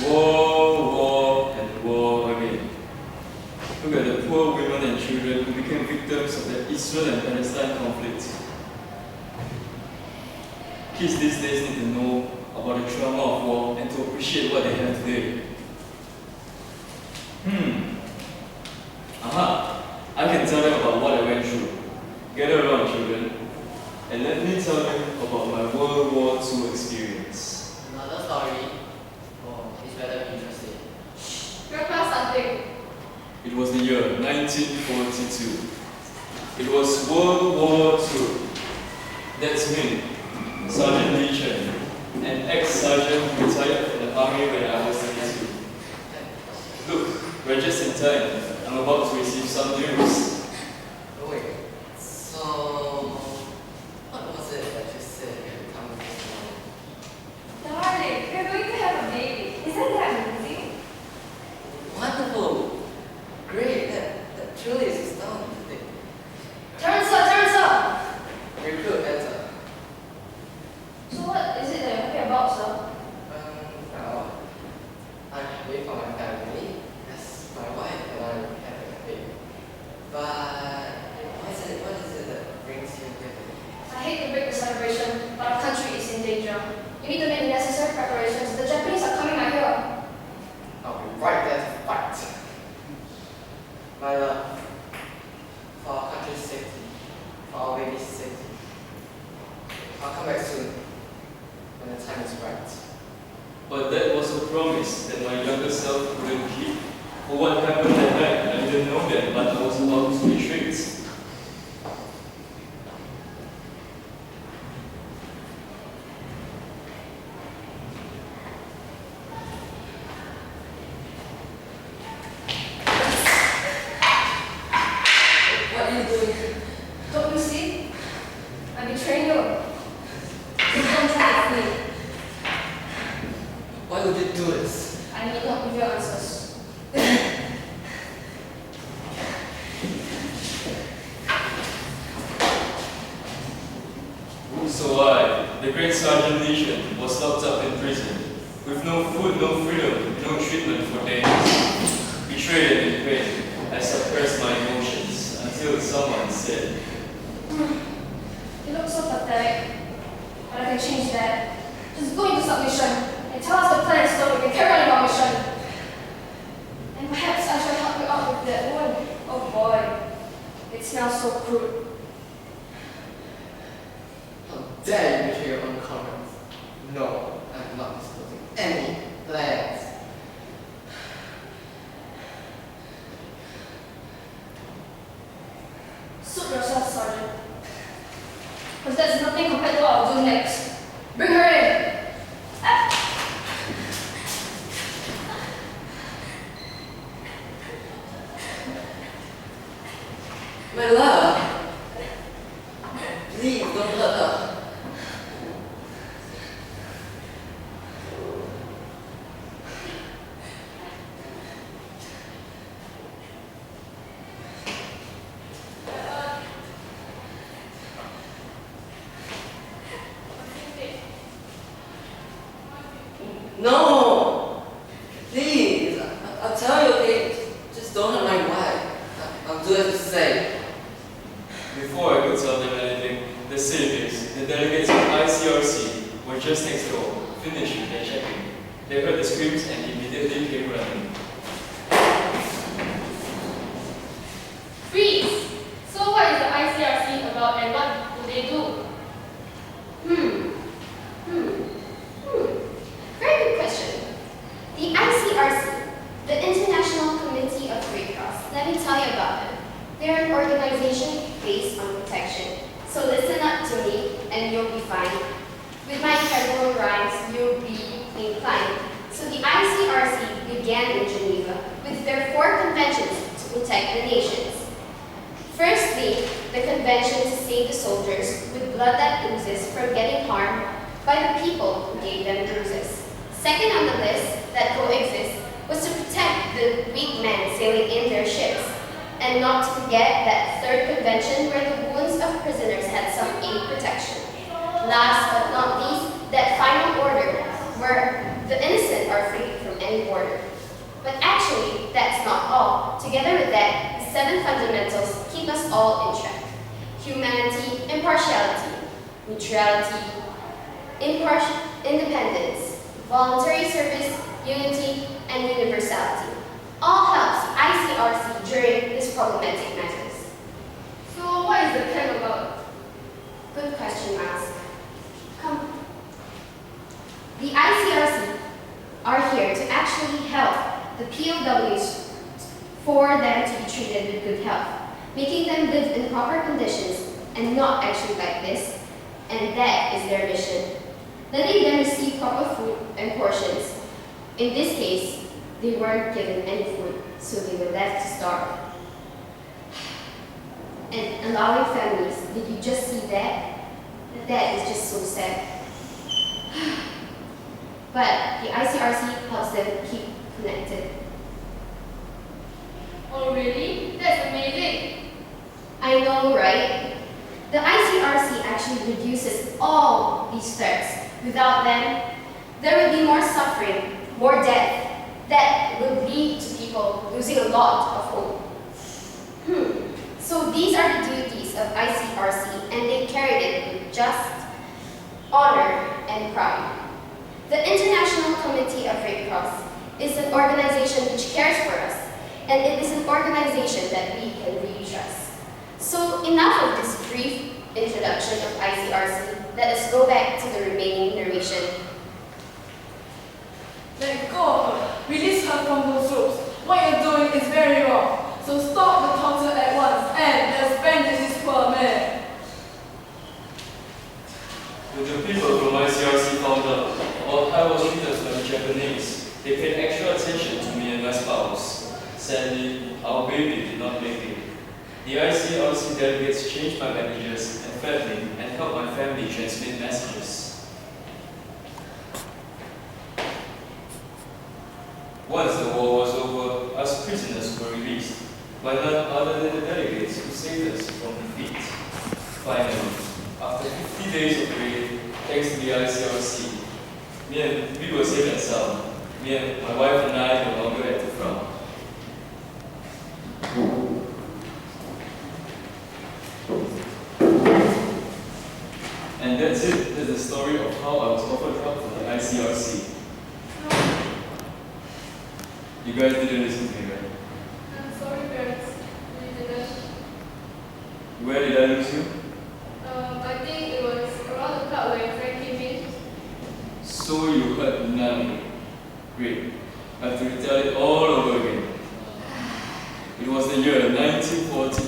War, and war again. Look at the poor women and children who became victims of the Israel and Palestine conflict. Kids these days need to know about the trauma of war and to appreciate what they have today. I can tell them about what I went through. Gather around, children, and let me tell them about my World War II experience. Another story? Oh, it's better be interesting. Grandpa, something. It was the year 1942. It was World War II. That's me, Sergeant Chen, an ex-sergeant retired from the army when I was 32. Look, we're just in time. I'm about to receive some news. Oh wait, so what was it that you said every time we came home? Darling, you're going to have a baby. Isn't that amazing? Wonderful! Great, that truly is astounding. Turn, sir! Recruit better. So what is it that you're happy about, sir? Well, I'm happy for my family, as my wife and I have a baby. But what is it that brings you here? I hate to break the celebration, but our country is in danger. You need to make the necessary preparations. The Japanese are coming, I hear. I'll be right there to fight. My love, for our country's safety, for our baby's safety. I'll come back soon, when the time is right. But that was a promise that my younger self couldn't keep. For what happened that night, I didn't know that, but I was about to be tricked. What are you doing? Don't you see? I'm betraying you. You don't try with me. Why would you do this? I need help with your answers. So I, the great Sergeant Legion, was locked up in prison, with no food, no freedom, no treatment for days. Betrayed and in pain, I suppressed my emotions until someone said, You look so pathetic. But I can change that. Just go into submission and tell us the plan so we can carry on our mission. And perhaps I shall help you out with that wound. Oh boy, it smells so crude. How dare you betray your own comrades? No, I'm not disclosing any plans. Suit yourself, Sergeant. Because that's nothing compared to what I'll do next. Bring her in. My love, please don't hurt her. No! Please, I'll tell you, okay? Just don't hurt my wife. I'll do as you say. before I could tell them anything, the saviors, the delegates of ICRC, were just next door, finishing their checking. They heard the screams and immediately came running. Freeze! So what is the ICRC about and what do they do? Very good question. The ICRC, the International Committee of Red Cross, let me tell you about them. They're an organization based on protection. So listen up to me and you'll be fine. With my incredible rhymes, you'll be inclined. So the ICRC began in Geneva with their 4 conventions to protect the nations. Firstly, the convention to save the soldiers with blood that oozes from getting harmed by the people who gave them bruises. Second on the list that coexist was to protect the weak men sailing in their ships. And not to forget that 3rd convention where the wounds of prisoners had some aid protection. Last but not least, that final order where the innocent are free from any and order. But actually, that's not all. Together with that, the 7 fundamentals keep us all in track. Humanity, impartiality, neutrality, independence, voluntary service, unity, and universality. All helps ICRC during this problematic matters. So what is the camp about? Good question, Miles. Come. The ICRC are here to actually help the POWs for them to be treated with good health, making them live in proper conditions and not actually like this, and that is their mission. Letting them receive proper food and portions. In this case, they weren't given any food, so they were left to starve. And allowing families, did you just see that? That is just so sad. But the ICRC helps them keep connected. Oh really? That's amazing. I know, right? The ICRC actually reduces all these threats. Without them, there would be more suffering, more death. That would lead to people losing a lot of hope. So these are the duties of ICRC, and they carried it with just honor and pride. The International Committee of Red Cross is an organization which cares for us, and it is an organization that we can really trust. So enough of this brief introduction of ICRC. Let us go back to the remaining narration. Let go of her. Release her from those ropes. What you're doing is very wrong. So stop the torture at once and let's bandage this poor man. When the people from ICRC found out I was treated like Japanese, they paid extra attention to me and my spouse. Sadly, our baby did not make it. The ICRC delegates changed my bandages and fed me and helped my family transmit messages. Once the war was over, us prisoners were released by none other than the delegates who saved us from defeat. Finally, after 50 days of waiting, thanks to the ICRC, we were safe and sound. My wife and I no longer at the front. And that's it. That's the story of how I was offered help from the ICRC. You guys didn't listen to me, right? I'm sorry, parents. We didn't. Where did I lose you? I think it was around the part where Frank came in. So you heard none of it. Great. I have to retell it all over again. It was the year 1940.